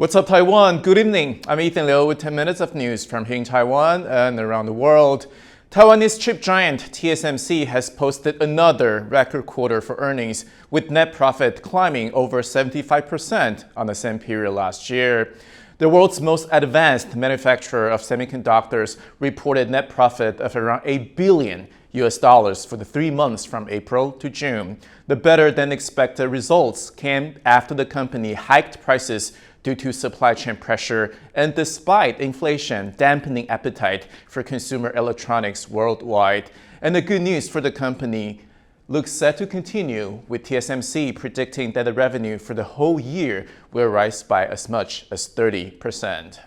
What's up, Taiwan? Good evening. I'm Ethan Liu with 10 minutes of news from here in Taiwan and around the world. Taiwanese chip giant TSMC has posted another record quarter for earnings, with net profit climbing over 75% on the same period last year. The world's most advanced manufacturer of semiconductors reported net profit of around $8 billion for the 3 months from April to June. The better-than-expected results came after the company hiked prices due to supply chain pressure and despite inflation dampening appetite for consumer electronics worldwide. And the good news for the company looks set to continue, with TSMC predicting that the revenue for the whole year will rise by as much as 30%.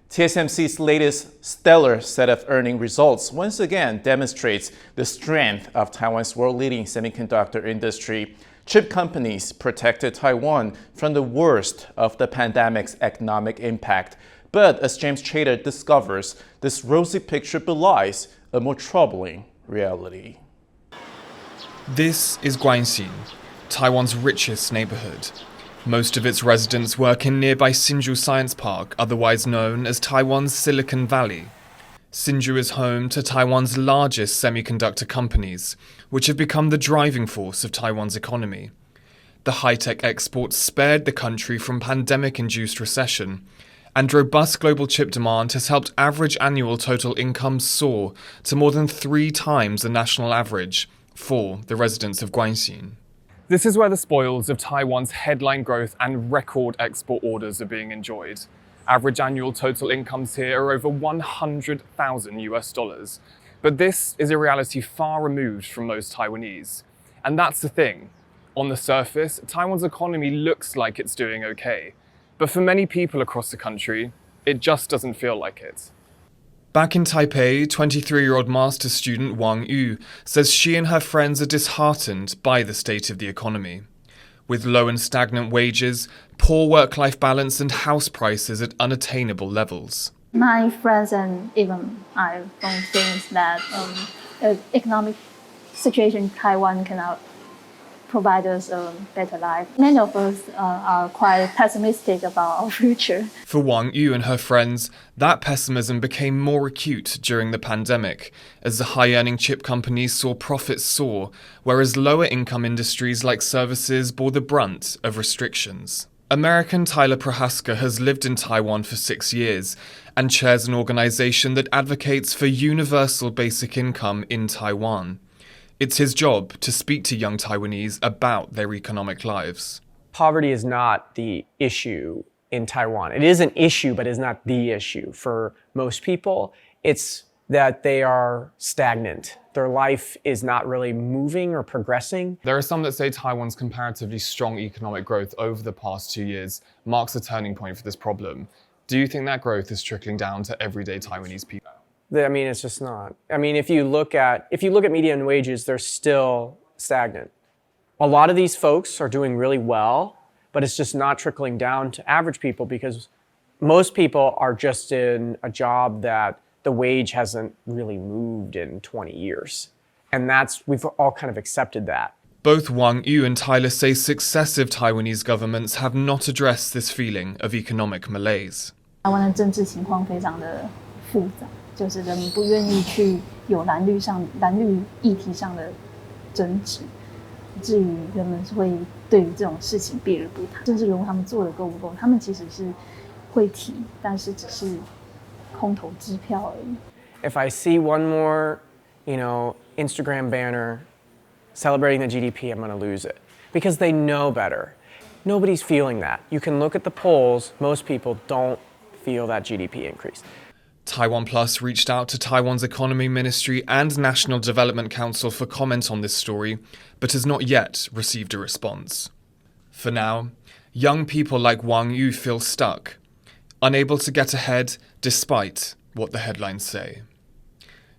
TSMC's latest stellar set of earning results once again demonstrates the strength of Taiwan's world-leading semiconductor industry. Chip companies protected Taiwan from the worst of the pandemic's economic impact. But as James Chapter discovers, this rosy picture belies a more troubling reality. This is Guanxin, Taiwan's richest neighborhood. Most of its residents work in nearby Hsinchu Science Park, otherwise known as Taiwan's Silicon Valley. Hsinchu is home to Taiwan's largest semiconductor companies, which have become the driving force of Taiwan's economy. The high-tech exports spared the country from pandemic-induced recession, and robust global chip demand has helped average annual total income soar to more than 3 times the national average for the residents of Guanxin. This is where the spoils of Taiwan's headline growth and record export orders are being enjoyed. Average annual total incomes here are over $100,000. But this is a reality far removed from most Taiwanese. And that's the thing. On the surface, Taiwan's economy looks like it's doing okay. But for many people across the country, it just doesn't feel like it. Back in Taipei, 23-year-old master's student Wang Yu says she and her friends are disheartened by the state of the economy. With low and stagnant wages, poor work-life balance and house prices at unattainable levels. My friends and even I don't think that the economic situation in Taiwan cannot provide us a better life. Many of us are quite pessimistic about our future. For Wang Yu and her friends, that pessimism became more acute during the pandemic, as the high-earning chip companies saw profits soar, whereas lower-income industries like services bore the brunt of restrictions. American Tyler Prohaska has lived in Taiwan for 6 years and chairs an organization that advocates for universal basic income in Taiwan. It's his job to speak to young Taiwanese about their economic lives. Poverty is not the issue in Taiwan. It is an issue, but it's not the issue. For most people, it's that they are stagnant. Their life is not really moving or progressing. There are some that say Taiwan's comparatively strong economic growth over the past 2 years marks a turning point for this problem. Do you think that growth is trickling down to everyday Taiwanese people? I mean, it's just not. I mean, if you look at median wages, they're still stagnant. A lot of these folks are doing really well, but it's just not trickling down to average people because most people are just in a job that the wage hasn't really moved in 20 years. And we've all kind of accepted that. Both Wang Yu and Tyler say successive Taiwanese governments have not addressed this feeling of economic malaise. 台湾的政治情况非常的复杂。就是人民不愿意去有蓝绿议题上的争执，以至于人们会对于这种事情避而不谈。甚至如果他们做的够不够，他们其实是会提，但是只是空头支票而已。If I see one more, Instagram banner celebrating the GDP, I'm going to lose it because they know better. Nobody's feeling that. You can look at the polls. Most people don't feel that GDP increase. TaiwanPlus reached out to Taiwan's Economy Ministry and National Development Council for comment on this story, but has not yet received a response. For now, young people like Wang Yu feel stuck, unable to get ahead despite what the headlines say.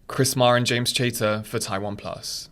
Chris Marr and James Chapter for TaiwanPlus.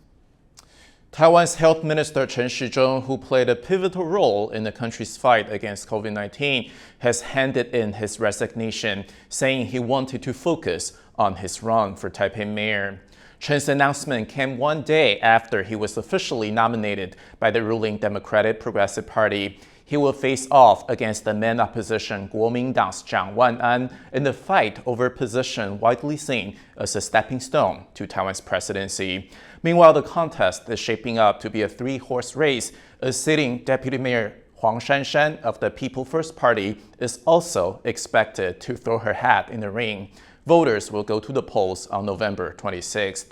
Taiwan's Health Minister Chen Shizhong, who played a pivotal role in the country's fight against COVID-19, has handed in his resignation, saying he wanted to focus on his run for Taipei mayor. Chen's announcement came one day after he was officially nominated by the ruling Democratic Progressive Party. He will face off against the main opposition Kuomintang's Zhang Wan'an in the fight over a position widely seen as a stepping stone to Taiwan's presidency. Meanwhile, the contest is shaping up to be a three-horse race. A sitting Deputy Mayor Huang Shanshan of the People First Party is also expected to throw her hat in the ring. Voters will go to the polls on November 26th.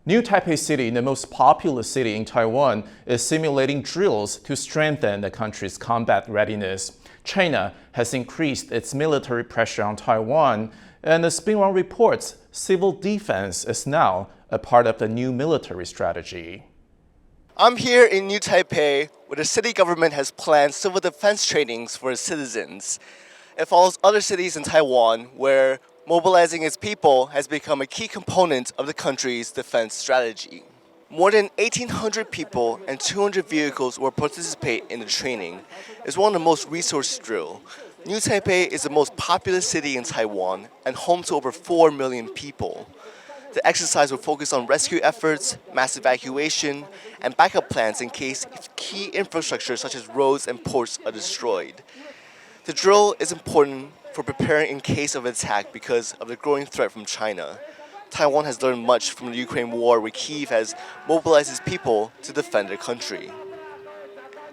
New Taipei City, the most populous city in Taiwan, is simulating drills to strengthen the country's combat readiness. China has increased its military pressure on Taiwan, and as Xinhua reports, civil defense is now a part of the new military strategy. I'm here in New Taipei, where the city government has planned civil defense trainings for its citizens. It follows other cities in Taiwan, where mobilizing its people has become a key component of the country's defense strategy. More than 1,800 people and 200 vehicles will participate in the training. It's one of the most resource drills. New Taipei is the most populous city in Taiwan and home to over 4 million people. The exercise will focus on rescue efforts, mass evacuation, and backup plans in case key infrastructure such as roads and ports are destroyed. The drill is important for preparing in case of attack because of the growing threat from China. Taiwan has learned much from the Ukraine war, where Kyiv has mobilized its people to defend their country.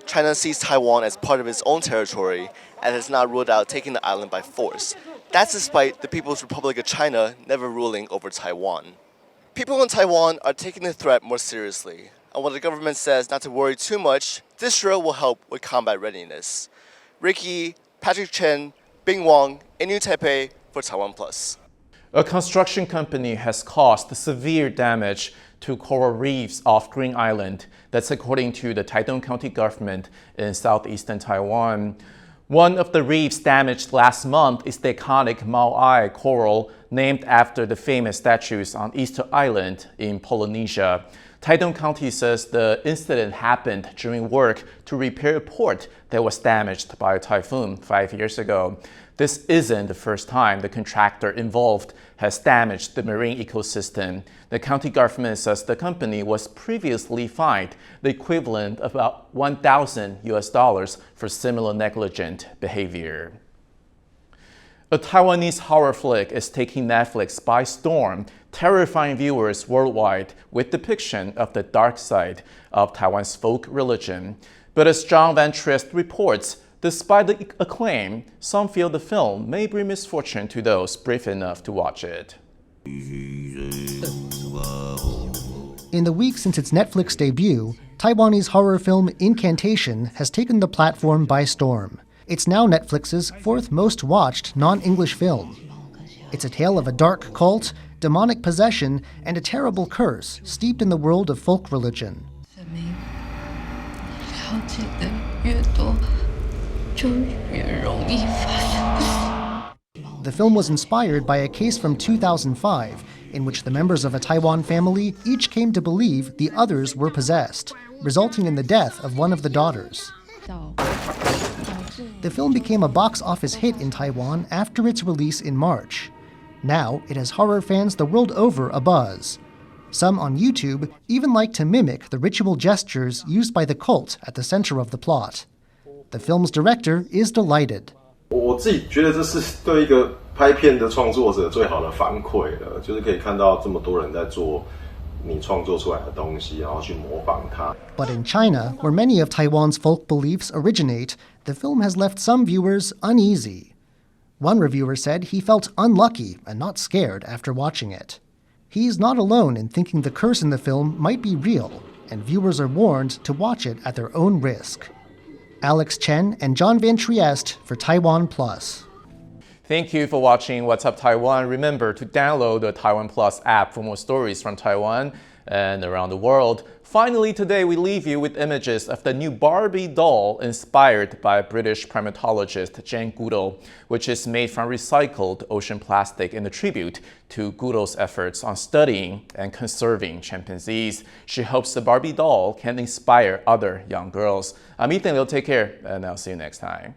China sees Taiwan as part of its own territory and has not ruled out taking the island by force. That's despite the People's Republic of China never ruling over Taiwan. People in Taiwan are taking the threat more seriously, and while the government says not to worry too much, this drill will help with combat readiness. Ricky, Patrick Chen, Bing Wang in New Taipei for TaiwanPlus. A construction company has caused severe damage to coral reefs off Green Island. That's according to the Taidong County government in southeastern Taiwan. One of the reefs damaged last month is the iconic Moai coral, named after the famous statues on Easter Island in Polynesia. Taidong County says the incident happened during work to repair a port that was damaged by a typhoon 5 years ago. This isn't the first time the contractor involved has damaged the marine ecosystem. The county government says the company was previously fined the equivalent of about $1,000 for similar negligent behavior. A Taiwanese horror flick is taking Netflix by storm, terrifying viewers worldwide with depiction of the dark side of Taiwan's folk religion. But as John Van Trist reports, despite the acclaim, some feel the film may bring misfortune to those brave enough to watch it. In the week since its Netflix debut, Taiwanese horror film Incantation has taken the platform by storm. It's now Netflix's fourth most watched non-English film. It's a tale of a dark cult, demonic possession, and a terrible curse steeped in the world of folk religion. The film was inspired by a case from 2005 in which the members of a Taiwan family each came to believe the others were possessed, resulting in the death of one of the daughters. The film became a box office hit in Taiwan after its release in March. Now it has horror fans the world over abuzz. Some on YouTube even like to mimic the ritual gestures used by the cult at the center of the plot. The film's director is delighted. 我自己觉得这是对一个拍片的创作者最好的反馈了，就是可以看到这么多人在做你创作出来的东西，然后去模仿它。But in China, where many of Taiwan's folk beliefs originate, the film has left some viewers uneasy. One reviewer said he felt unlucky and not scared after watching it. He's not alone in thinking the curse in the film might be real, and viewers are warned to watch it at their own risk. Alex Chen and John Van Trieste for TaiwanPlus. Thank you for watching What's Up Taiwan. Remember to download the TaiwanPlus app for more stories from Taiwan and around the world. Finally, today we leave you with images of the new Barbie doll inspired by British primatologist Jane Goodall, which is made from recycled ocean plastic in a tribute to Goodall's efforts on studying and conserving chimpanzees. She hopes the Barbie doll can inspire other young girls. I'm Ethan Liu. Take care, and I'll see you next time.